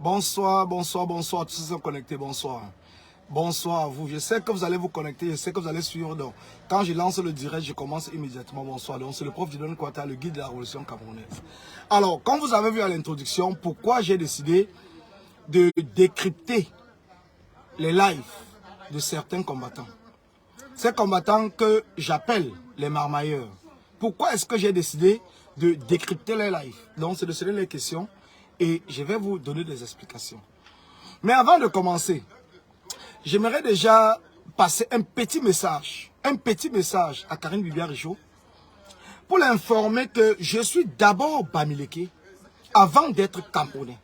Bonsoir, bonsoir, bonsoir, tous ceux qui sont connectés, bonsoir. Bonsoir à vous. Je sais que vous allez vous connecter, je sais que vous allez suivre. Donc, quand je lance le direct, je commence immédiatement. Bonsoir. Donc, c'est le prof Dieudonné Kouata, le guide de la révolution camerounaise. Alors, comme vous avez vu à l'introduction, pourquoi j'ai décidé de décrypter les lives de certains combattants. Ces combattants que j'appelle les marmailleurs. Pourquoi est-ce que j'ai décidé de décrypter les lives? Donc, c'est de se donner les questions et je vais vous donner des explications. Mais avant de commencer, j'aimerais déjà passer un petit message à Karine Bibia-Richaud pour l'informer que je suis d'abord Bamileke avant d'être Camerounais.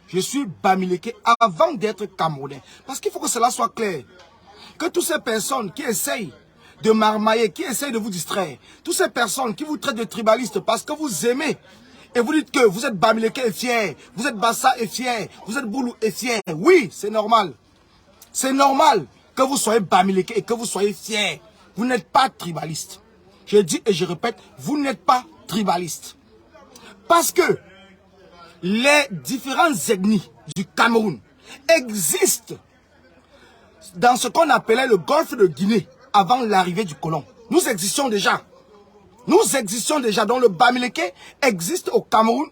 Je suis Bamileke avant d'être Camerounais. Parce qu'il faut que cela soit clair. Que toutes ces personnes qui essayent de marmailler, qui essayent de vous distraire, toutes ces personnes qui vous traitent de tribalistes parce que vous aimez et vous dites que vous êtes Bamileke et fier, vous êtes Bassa et fier, vous êtes Boulou et fier. Oui, c'est normal. C'est normal que vous soyez Bamileke et que vous soyez fier. Vous n'êtes pas tribaliste. Je dis et je répète, vous n'êtes pas tribaliste. Parce que les différentes ethnies du Cameroun existent dans ce qu'on appelait le golfe de Guinée avant l'arrivée du colon. Nous existions déjà. Nous existions déjà. Donc le Bamileke existe au Cameroun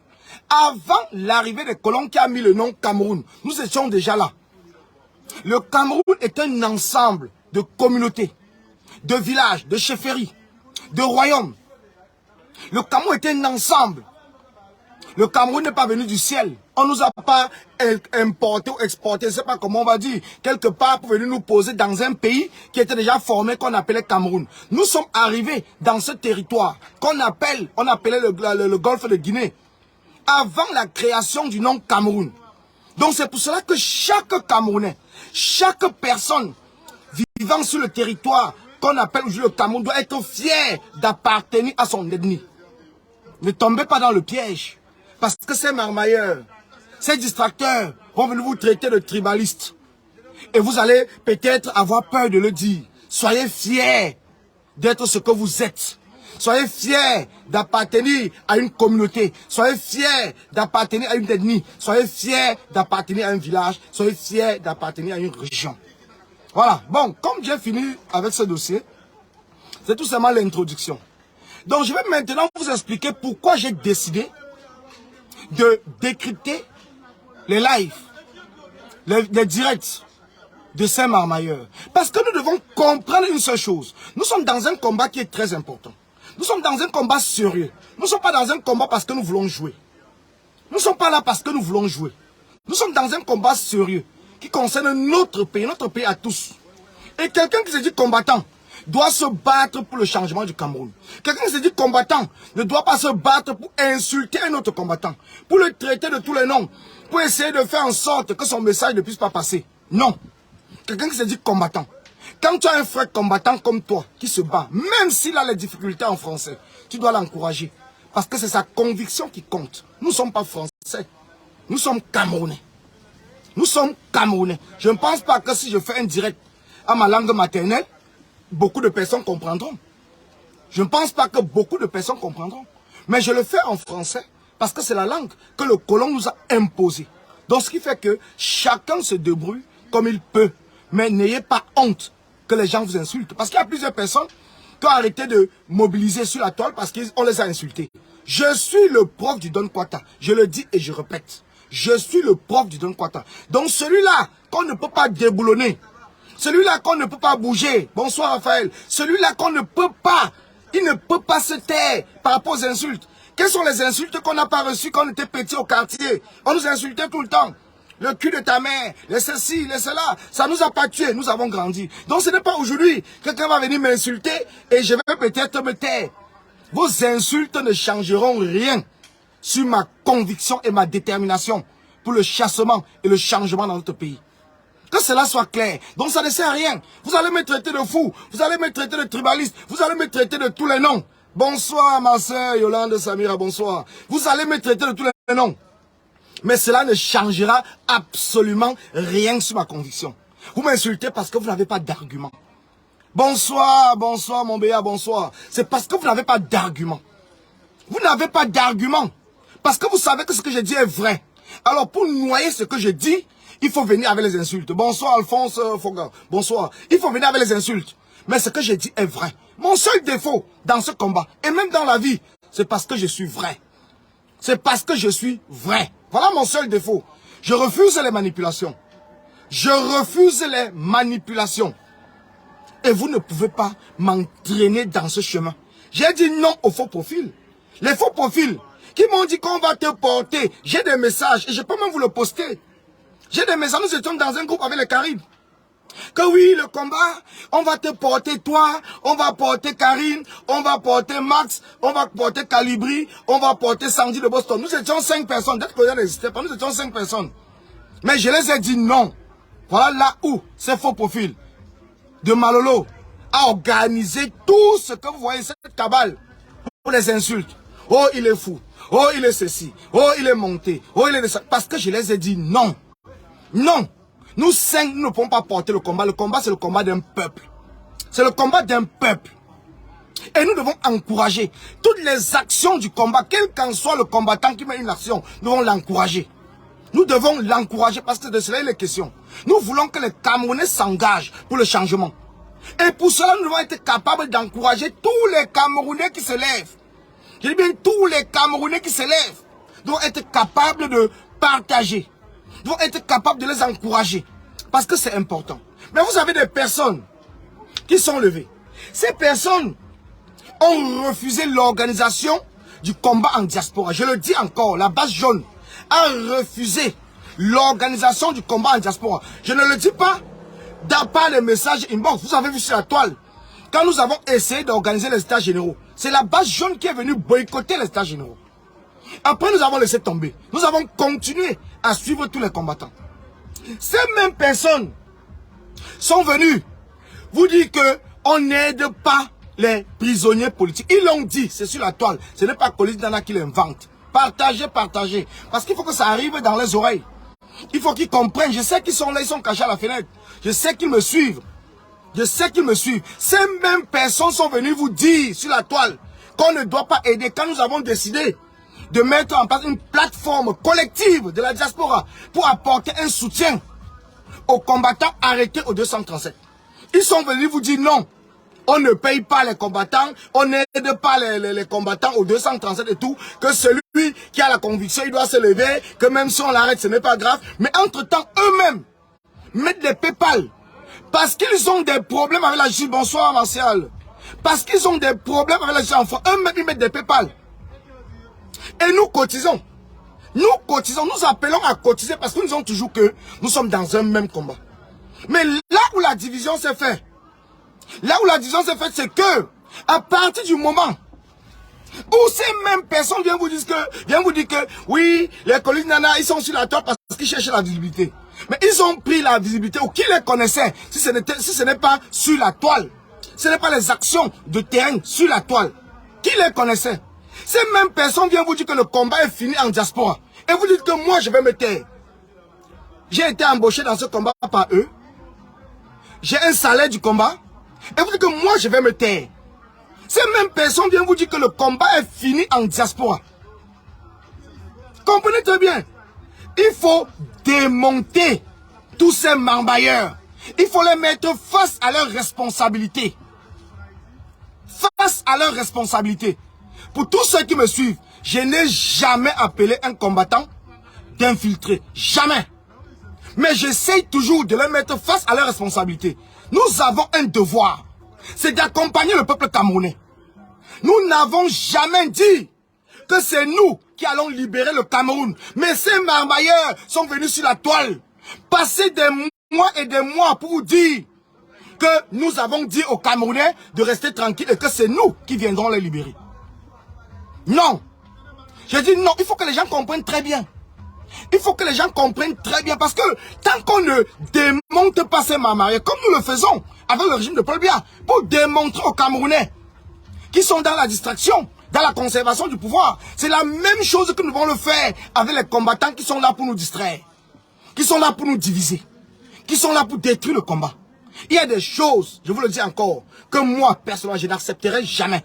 avant l'arrivée des colons qui a mis le nom Cameroun. Nous étions déjà là. Le Cameroun est un ensemble de communautés, de villages, de chefferies, de royaumes. Le Cameroun est un ensemble. Le Cameroun n'est pas venu du ciel. On ne nous a pas importé ou exporté, je ne sais pas comment on va dire, quelque part pour venir nous poser dans un pays qui était déjà formé, qu'on appelait Cameroun. Nous sommes arrivés dans ce territoire qu'on appelait le golfe de Guinée, avant la création du nom Cameroun. Donc c'est pour cela que chaque Camerounais, chaque personne vivant sur le territoire qu'on appelle aujourd'hui le Cameroun doit être fier d'appartenir à son ethnie. Ne tombez pas dans le piège. Parce que ces marmailleurs, ces distracteurs vont venir vous traiter de tribalistes. Et vous allez peut-être avoir peur de le dire. Soyez fiers d'être ce que vous êtes. Soyez fiers d'appartenir à une communauté. Soyez fiers d'appartenir à une ethnie. Soyez fiers d'appartenir à un village. Soyez fiers d'appartenir à une région. Voilà. Bon, comme j'ai fini avec ce dossier, c'est tout simplement l'introduction. Donc je vais maintenant vous expliquer pourquoi j'ai décidé de décrypter les lives, les directs de ces marmailleurs. Parce que nous devons comprendre une seule chose. Nous sommes dans un combat qui est très important. Nous sommes dans un combat sérieux. Nous ne sommes pas dans un combat parce que nous voulons jouer. Nous ne sommes pas là parce que nous voulons jouer. Nous sommes dans un combat sérieux qui concerne notre pays à tous. Et quelqu'un qui se dit combattant doit se battre pour le changement du Cameroun. Quelqu'un qui se dit combattant ne doit pas se battre pour insulter un autre combattant, pour le traiter de tous les noms, pour essayer de faire en sorte que son message ne puisse pas passer. Non. Quelqu'un qui se dit combattant. Quand tu as un frère combattant comme toi qui se bat, même s'il a les difficultés en français, tu dois l'encourager. Parce que c'est sa conviction qui compte. Nous ne sommes pas français. Nous sommes Camerounais. Nous sommes Camerounais. Je ne pense pas que si je fais un direct à ma langue maternelle, beaucoup de personnes comprendront. Je ne pense pas que beaucoup de personnes comprendront. Mais je le fais en français parce que c'est la langue que le colon nous a imposée. Donc ce qui fait que chacun se débrouille comme il peut. Mais n'ayez pas honte que les gens vous insultent. Parce qu'il y a plusieurs personnes qui ont arrêté de mobiliser sur la toile parce qu'on les a insultés. Je suis le prof Dieudonné Kouata. Je le dis et je répète. Je suis le prof Dieudonné Kouata. Donc celui-là qu'on ne peut pas déboulonner, celui-là qu'on ne peut pas bouger. Bonsoir Raphaël. Celui-là qu'on ne peut pas. Il ne peut pas se taire par rapport aux insultes. Quelles sont les insultes qu'on n'a pas reçues quand on était petit au quartier? On nous insultait tout le temps. Le cul de ta mère, les ceci, les cela. Ça nous a pas tués. Nous avons grandi. Donc ce n'est pas aujourd'hui. Quelqu'un va venir m'insulter et je vais peut-être me taire. Vos insultes ne changeront rien sur ma conviction et ma détermination pour le chassement et le changement dans notre pays. Que cela soit clair. Donc ça ne sert à rien. Vous allez me traiter de fou. Vous allez me traiter de tribaliste. Vous allez me traiter de tous les noms. Bonsoir ma soeur Yolande Samira, bonsoir. Vous allez me traiter de tous les noms. Mais cela ne changera absolument rien sur ma conviction. Vous m'insultez parce que vous n'avez pas d'argument. Bonsoir, bonsoir mon béa, bonsoir. C'est parce que vous n'avez pas d'argument. Vous n'avez pas d'argument. Parce que vous savez que ce que je dis est vrai. Alors pour noyer ce que je dis, il faut venir avec les insultes. Bonsoir Alphonse Foga, bonsoir. Il faut venir avec les insultes. Mais ce que je dis est vrai. Mon seul défaut dans ce combat, et même dans la vie, c'est parce que je suis vrai. C'est parce que je suis vrai. Voilà mon seul défaut. Je refuse les manipulations. Je refuse les manipulations. Et vous ne pouvez pas m'entraîner dans ce chemin. J'ai dit non aux faux profils. Les faux profils qui m'ont dit qu'on va te porter. J'ai des messages et je peux même vous le poster. J'ai des messages, nous étions dans un groupe avec les Caraïbes. Que oui, le combat, on va te porter toi, on va porter Karine, on va porter Max, on va porter Calibri, on va porter Sandy de Boston. Nous étions 5 personnes. Peut-être que ça n'existait pas, nous étions 5 personnes. Mais je les ai dit non. Voilà là où ces faux profils de Malolo a organisé tout ce que vous voyez, cette cabale, pour les insultes. Oh, il est fou. Oh, il est ceci. Oh, il est monté. Oh, il est de ça. Parce que je les ai dit non. Non. Nous 5, nous ne pouvons pas porter le combat. Le combat, c'est le combat d'un peuple. C'est le combat d'un peuple. Et nous devons encourager toutes les actions du combat, quel qu'en soit le combattant qui met une action, nous devons l'encourager. Nous devons l'encourager parce que de cela il est question. Nous voulons que les Camerounais s'engagent pour le changement. Et pour cela, nous devons être capables d'encourager tous les Camerounais qui se lèvent. Je dis bien tous les Camerounais qui se lèvent doivent être capables de partager. Doivent être capables de les encourager. Parce que c'est important. Mais vous avez des personnes qui sont levées. Ces personnes ont refusé l'organisation du combat en diaspora. Je le dis encore, la base jaune a refusé l'organisation du combat en diaspora. Je ne le dis pas dans pas les messages inbox. Vous avez vu sur la toile, quand nous avons essayé d'organiser les états généraux, c'est la base jaune qui est venue boycotter les états généraux. Après, nous avons laissé tomber. Nous avons continué à suivre tous les combattants. Ces mêmes personnes sont venues vous dire qu'on n'aide pas les prisonniers politiques. Ils l'ont dit, c'est sur la toile. Ce n'est pas Colin Nana qui l'invente. Partagez, partagez. Parce qu'il faut que ça arrive dans les oreilles. Il faut qu'ils comprennent. Je sais qu'ils sont là, ils sont cachés à la fenêtre. Je sais qu'ils me suivent. Je sais qu'ils me suivent. Ces mêmes personnes sont venues vous dire sur la toile qu'on ne doit pas aider. Quand nous avons décidé de mettre en place une plateforme collective de la diaspora pour apporter un soutien aux combattants arrêtés au 237. Ils sont venus vous dire non. On ne paye pas les combattants, on n'aide pas les combattants au 237 et tout, que celui qui a la conviction, il doit se lever, que même si on l'arrête, ce n'est pas grave. Mais entre-temps, eux-mêmes mettent des PayPal. Parce qu'ils ont des problèmes avec la justice. Bonsoir, Martial. Parce qu'ils ont des problèmes avec la justice en France. Eux-mêmes, ils mettent des PayPal. Et nous cotisons. Nous cotisons, nous appelons à cotiser parce que nous disons toujours que nous sommes dans un même combat. Mais là où la division s'est faite, c'est que, à partir du moment où ces mêmes personnes viennent vous dire que, oui, les collègues Nana, ils sont sur la toile parce qu'ils cherchent la visibilité. Mais ils ont pris la visibilité, ou qui les connaissait, si ce n'est pas sur la toile. Ce n'est pas les actions de terrain sur la toile. Qui les connaissait? Ces mêmes personnes viennent vous dire que le combat est fini en diaspora. Et vous dites que moi, je vais me taire. J'ai été embauché dans ce combat par eux. J'ai un salaire du combat. Et vous dites que moi, je vais me taire. Ces mêmes personnes viennent vous dire que le combat est fini en diaspora. Comprenez très bien. Il faut démonter tous ces marmailleurs. Il faut les mettre face à leurs responsabilités. Face à leurs responsabilités. Pour tous ceux qui me suivent, je n'ai jamais appelé un combattant d'infiltrer. Jamais. Mais j'essaye toujours de les mettre face à leurs responsabilités. Nous avons un devoir. C'est d'accompagner le peuple camerounais. Nous n'avons jamais dit que c'est nous qui allons libérer le Cameroun. Mais ces marmailleurs sont venus sur la toile. Passer des mois et des mois pour vous dire que nous avons dit aux Camerounais de rester tranquilles et que c'est nous qui viendrons les libérer. Non. Je dis non, il faut que les gens comprennent très bien. Il faut que les gens comprennent très bien parce que tant qu'on ne démonte pas ces marmailleurs, comme nous le faisons avec le régime de Paul Biya, pour démontrer aux Camerounais qui sont dans la distraction, dans la conservation du pouvoir, c'est la même chose que nous devons le faire avec les combattants qui sont là pour nous distraire, qui sont là pour nous diviser, qui sont là pour détruire le combat. Il y a des choses, je vous le dis encore, que moi, personnellement, je n'accepterai jamais.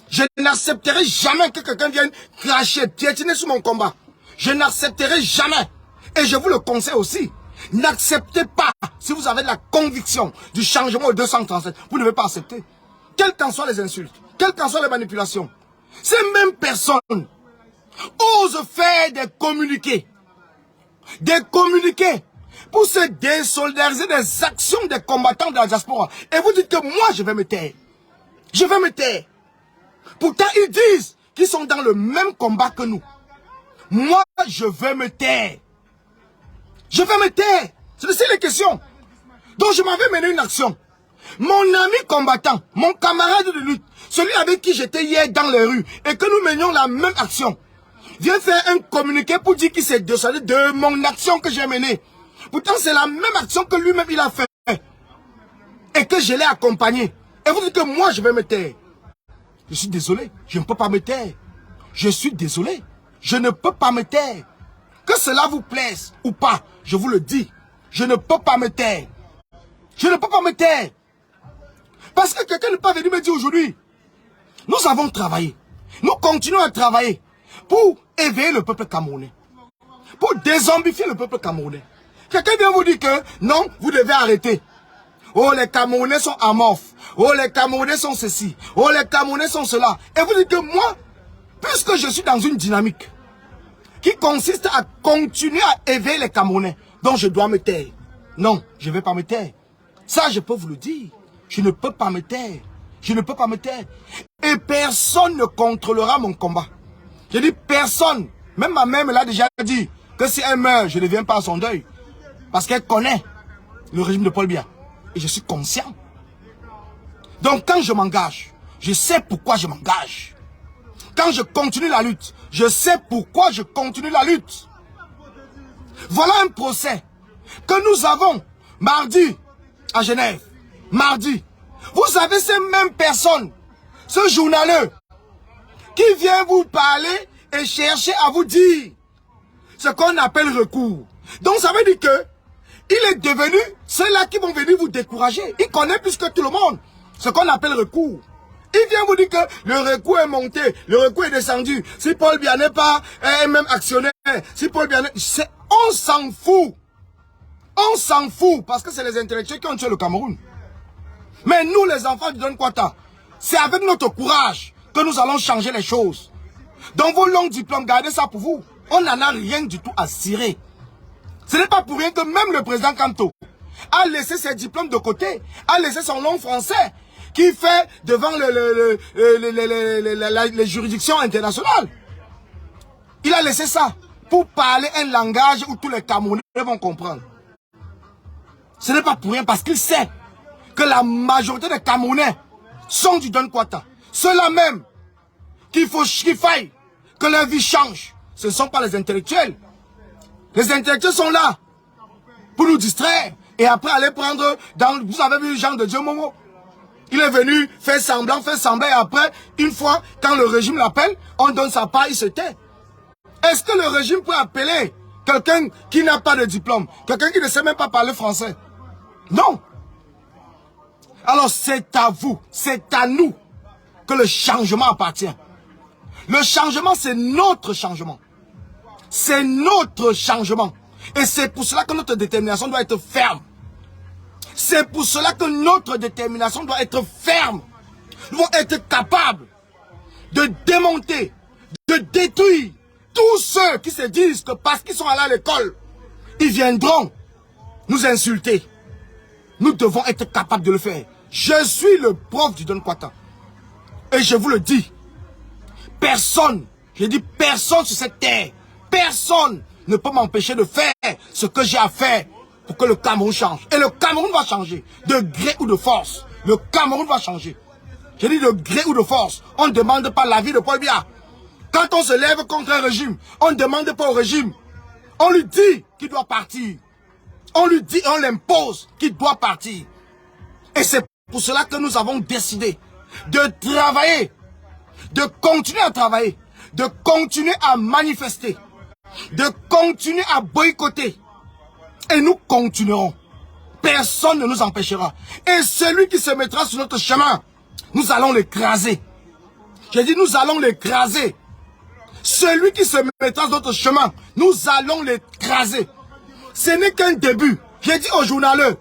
Je n'accepterai jamais que quelqu'un vienne cracher, piétiner sur mon combat. Je n'accepterai jamais. Et je vous le conseille aussi. N'acceptez pas, si vous avez de la conviction du changement au 237, vous ne devez pas accepter. Quelles qu'en soient les insultes, quelles qu'en soient les manipulations, ces mêmes personnes osent faire des communiqués. Des communiqués pour se désolidariser des actions des combattants de la diaspora. Et vous dites que moi, je vais me taire. Je vais me taire. Pourtant, ils disent qu'ils sont dans le même combat que nous. Moi, je vais me taire. Je vais me taire. C'est ça les questions. Donc, je m'avais mené une action. Mon ami combattant, mon camarade de lutte, celui avec qui j'étais hier dans les rues, et que nous menions la même action, vient faire un communiqué pour dire qu'il s'est désolé de mon action que j'ai menée. Pourtant, c'est la même action que lui-même il a fait. Et que je l'ai accompagné. Et vous dites que moi, je vais me taire. Je suis désolé, je ne peux pas me taire. Je suis désolé, je ne peux pas me taire. Que cela vous plaise ou pas, je vous le dis, je ne peux pas me taire. Je ne peux pas me taire. Parce que quelqu'un n'est pas venu me dire aujourd'hui, nous avons travaillé, nous continuons à travailler pour éveiller le peuple camerounais, pour dézombifier le peuple camerounais. Quelqu'un vient vous dire que non, vous devez arrêter. Oh, les Camerounais sont amorphes. Oh, les Camerounais sont ceci. Oh, les Camerounais sont cela. Et vous dites que moi, puisque je suis dans une dynamique qui consiste à continuer à éveiller les Camerounais, donc je dois me taire. Non, je ne vais pas me taire. Ça, je peux vous le dire. Je ne peux pas me taire. Je ne peux pas me taire. Et personne ne contrôlera mon combat. Je dis personne. Même ma mère me l'a déjà dit que si elle meurt, je ne viens pas à son deuil. Parce qu'elle connaît le régime de Paul Biya. Et je suis conscient. Donc quand je m'engage, je sais pourquoi je m'engage. Quand je continue la lutte, je sais pourquoi je continue la lutte. Voilà un procès que nous avons mardi à Genève. Mardi. Vous savez ces mêmes personnes, ce journaleux, qui vient vous parler et chercher à vous dire ce qu'on appelle recours. Donc ça veut dire que il est devenu ceux-là qui vont venir vous décourager. Il connaît plus que tout le monde ce qu'on appelle recours. Il vient vous dire que le recours est monté, le recours est descendu. Si Paul Biya n'est pas même actionnaire, si Paul Biya on s'en fout. On s'en fout parce que c'est les intellectuels qui ont tué le Cameroun. Mais nous, les enfants du Don Kwata, c'est avec notre courage que nous allons changer les choses. Dans vos longs diplômes, gardez ça pour vous. On n'en a rien du tout à cirer. Ce n'est pas pour rien que même le président Kanto a laissé ses diplômes de côté, a laissé son nom français qui fait devant les juridictions internationales. Il a laissé ça pour parler un langage où tous les Camerounais vont comprendre. Ce n'est pas pour rien parce qu'il sait que la majorité des Camerounais sont du Don Kwata. Ceux-là même qu'il faille que leur vie change. Ce ne sont pas les intellectuels. Les intellectuels sont là pour nous distraire et après aller prendre dans... Vous avez vu Jean de Dieu Momo? Il est venu faire semblant et après, une fois, quand le régime l'appelle, on donne sa part, il se tait. Est-ce que le régime peut appeler quelqu'un qui n'a pas de diplôme? Quelqu'un qui ne sait même pas parler français? Non. Alors c'est à vous, c'est à nous que le changement appartient. Le changement, c'est notre changement. C'est notre changement. Et c'est pour cela que notre détermination doit être ferme. C'est pour cela que notre détermination doit être ferme. Nous devons être capables de démonter, de détruire tous ceux qui se disent que parce qu'ils sont allés à l'école, ils viendront nous insulter. Nous devons être capables de le faire. Je suis le prof du Don Kwata. Et je vous le dis, personne, je dis personne sur cette terre, personne ne peut m'empêcher de faire ce que j'ai à faire pour que le Cameroun change. Et le Cameroun va changer, de gré ou de force. Le Cameroun va changer. Je dis de gré ou de force. On ne demande pas l'avis de Paul Biya. Quand on se lève contre un régime, on ne demande pas au régime. On lui dit qu'il doit partir. On lui dit, on l'impose qu'il doit partir. Et c'est pour cela que nous avons décidé de travailler, de continuer à travailler, de continuer à manifester, de continuer à boycotter. Et nous continuerons. Personne ne nous empêchera. Et celui qui se mettra sur notre chemin, nous allons l'écraser. J'ai dit nous allons l'écraser. Celui qui se mettra sur notre chemin, nous allons l'écraser. Ce n'est qu'un début. J'ai dit au journaleux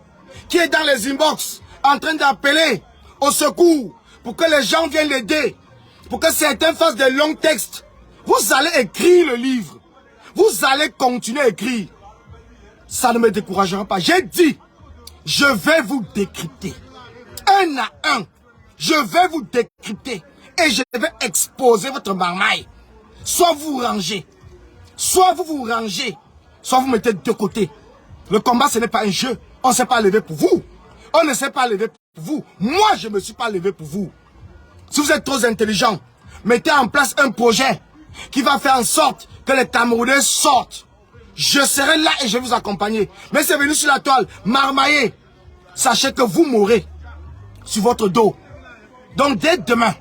qui est dans les inbox en train d'appeler au secours pour que les gens viennent l'aider, pour que certains fassent des longs textes. Vous allez écrire le livre. Vous allez continuer à écrire. Ça ne me découragera pas. J'ai dit, je vais vous décrypter. Un à un. Je vais vous décrypter. Et je vais exposer votre marmaille. Soit vous rangez. Soit vous vous rangez. Soit vous mettez de côté. Le combat, ce n'est pas un jeu. On ne s'est pas levé pour vous. On ne s'est pas levé pour vous. Moi, je ne me suis pas levé pour vous. Si vous êtes trop intelligent, mettez en place un projet qui va faire en sorte que les Camerounais sortent. Je serai là et je vais vous accompagner. Mais c'est venu sur la toile, marmailler. Sachez que vous mourrez sur votre dos. Donc dès demain,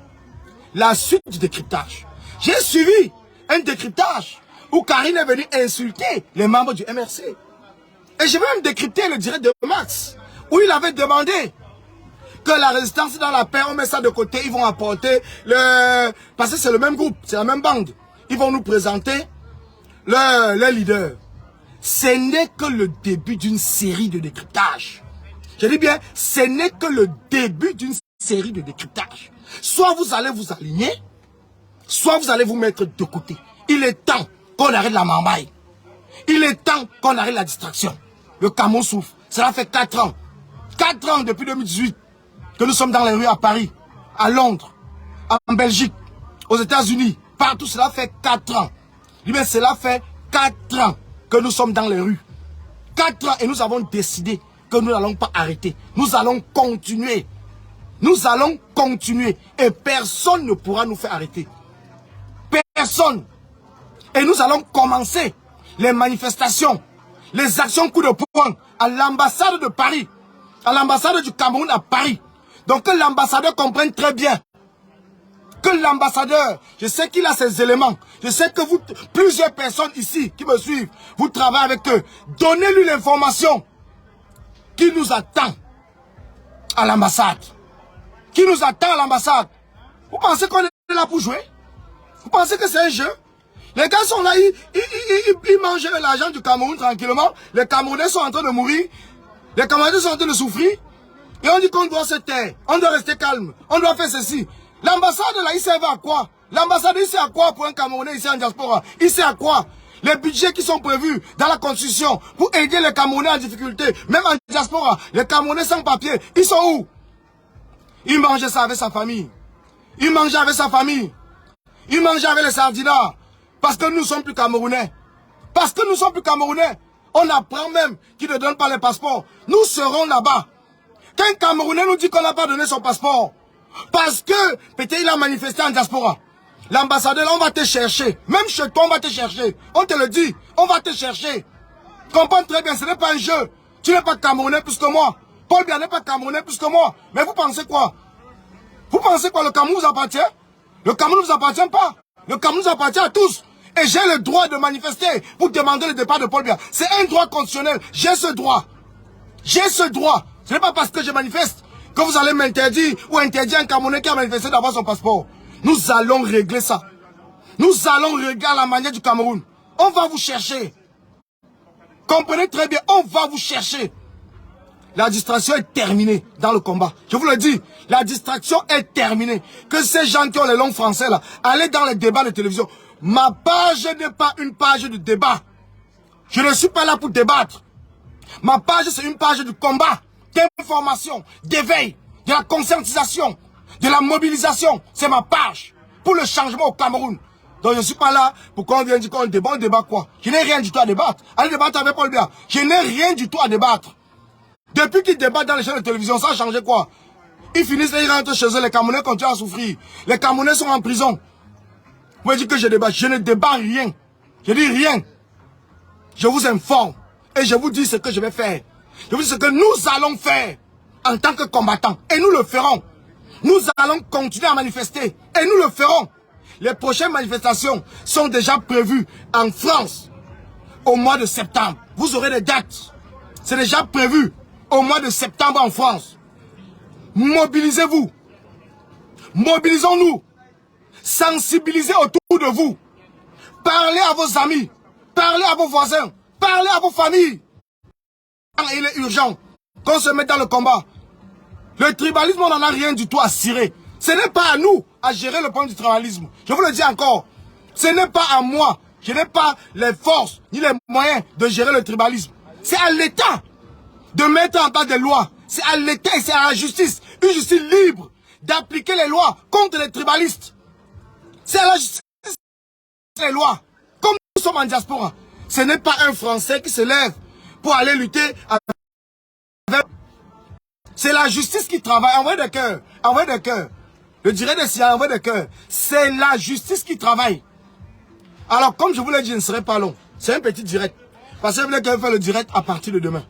la suite du décryptage. J'ai suivi un décryptage où Karine est venue insulter les membres du MRC. Et je vais même décrypter le direct de Max, où il avait demandé que la résistance dans la paix, on met ça de côté, ils vont apporter le... Parce que c'est le même groupe, c'est la même bande. Ils vont nous présenter le leader. Ce n'est que le début d'une série de décryptage. Je dis bien, ce n'est que le début d'une série de décryptage. Soit vous allez vous aligner, soit vous allez vous mettre de côté. Il est temps qu'on arrête la marmaille. Il est temps qu'on arrête la distraction. Le Cameroun souffre. Cela fait 4 ans. 4 ans depuis 2018 que nous sommes dans les rues à Paris, à Londres, en Belgique, aux États-Unis. Partout, cela fait 4 ans. Mais cela fait 4 ans que nous sommes dans les rues. 4 ans et nous avons décidé que nous n'allons pas arrêter. Nous allons continuer. Nous allons continuer. Et personne ne pourra nous faire arrêter. Personne. Et nous allons commencer les manifestations, les actions coup de poing à l'ambassade de Paris, à l'ambassade du Cameroun à Paris. Donc que l'ambassadeur comprenne très bien. Que l'ambassadeur, je sais qu'il a ses éléments. Je sais que vous, plusieurs personnes ici qui me suivent, vous travaillez avec eux. Donnez-lui l'information qui nous attend à l'ambassade. Qui nous attend à l'ambassade. Vous pensez qu'on est là pour jouer? Vous pensez que c'est un jeu? Les gars sont là, ils mangent l'argent du Cameroun tranquillement. Les Camerounais sont en train de mourir. Les Camerounais sont en train de souffrir. Et on dit qu'on doit se taire. On doit rester calme. On doit faire ceci. L'ambassade là, il servait à quoi? L'ambassade, il sert à quoi pour un Camerounais ici en diaspora? Il sert à quoi? Les budgets qui sont prévus dans la Constitution pour aider les Camerounais en difficulté, même en diaspora, les Camerounais sans papier, ils sont où? Il mangeait ça avec sa famille. Il mangeait avec sa famille. Il mangeait avec les sardinats. Parce que nous ne sommes plus Camerounais. Parce que nous ne sommes plus Camerounais. On apprend même qu'ils ne donnent pas les passeports. Nous serons là-bas. Qu'un Camerounais nous dit qu'on n'a pas donné son passeport. Parce que peut-être il a manifesté en diaspora. L'ambassadeur, on va te chercher. Même chez toi, on va te chercher. On te le dit. On va te chercher. Comprends très bien, ce n'est pas un jeu. Tu n'es pas Camerounais plus que moi. Paul Biya n'est pas Camerounais plus que moi. Mais vous pensez quoi? Vous pensez quoi? Le Cameroun vous appartient? Le Cameroun ne vous appartient pas. Le Cameroun nous appartient à tous. Et j'ai le droit de manifester pour demander le départ de Paul Biya. C'est un droit constitutionnel. J'ai ce droit. J'ai ce droit. Ce n'est pas parce que je manifeste que vous allez m'interdire ou interdire un Camerounais qui a manifesté d'avoir son passeport. Nous allons régler ça. Nous allons régler la manière du Cameroun. On va vous chercher. Comprenez très bien, on va vous chercher. La distraction est terminée dans le combat. Je vous le dis, la distraction est terminée. Que ces gens qui ont les langues français là, allez dans les débats de télévision. Ma page n'est pas une page de débat. Je ne suis pas là pour débattre. Ma page, c'est une page de combat, d'information, d'éveil, de la conscientisation, de la mobilisation. C'est ma page pour le changement au Cameroun. Donc je ne suis pas là pour qu'on vienne dire qu'on débat. On débat quoi? Je n'ai rien du tout à débattre. Allez débattre avec Paul Biya. Je n'ai rien du tout à débattre. Depuis qu'ils débattent dans les chaînes de télévision, ça a changé quoi? Ils finissent et ils rentrent chez eux, les Camerounais continuent à souffrir. Les Camerounais sont en prison. Vous voyez que je débat. Je ne débat rien. Je dis rien. Je vous informe. Et je vous dis ce que je vais faire. Je vous dis ce que nous allons faire en tant que combattants. Et nous le ferons. Nous allons continuer à manifester. Et nous le ferons. Les prochaines manifestations sont déjà prévues en France au mois de septembre. Vous aurez des dates. C'est déjà prévu au mois de septembre en France. Mobilisez-vous. Mobilisons-nous. Sensibilisez autour de vous. Parlez à vos amis. Parlez à vos voisins. Parlez à vos familles. Il est urgent qu'on se mette dans le combat. Le tribalisme, on n'en a rien du tout à cirer. Ce n'est pas à nous à gérer le problème du tribalisme. Je vous le dis encore. Ce n'est pas à moi. Je n'ai pas les forces ni les moyens de gérer le tribalisme. C'est à l'État de mettre en place des lois. C'est à l'État et c'est à la justice. Une justice libre d'appliquer les lois contre les tribalistes. C'est à la justice les lois. Comme nous sommes en diaspora. Ce n'est pas un Français qui se lève pour aller lutter avec... C'est la justice qui travaille. Envoyez des cœurs. Envoyez des cœurs. Le direct de Sia, envoyez des cœurs. C'est la justice qui travaille. Alors, comme je vous l'ai dit, je ne serai pas long. C'est un petit direct. Parce que je voulais quand même faire le direct à partir de demain.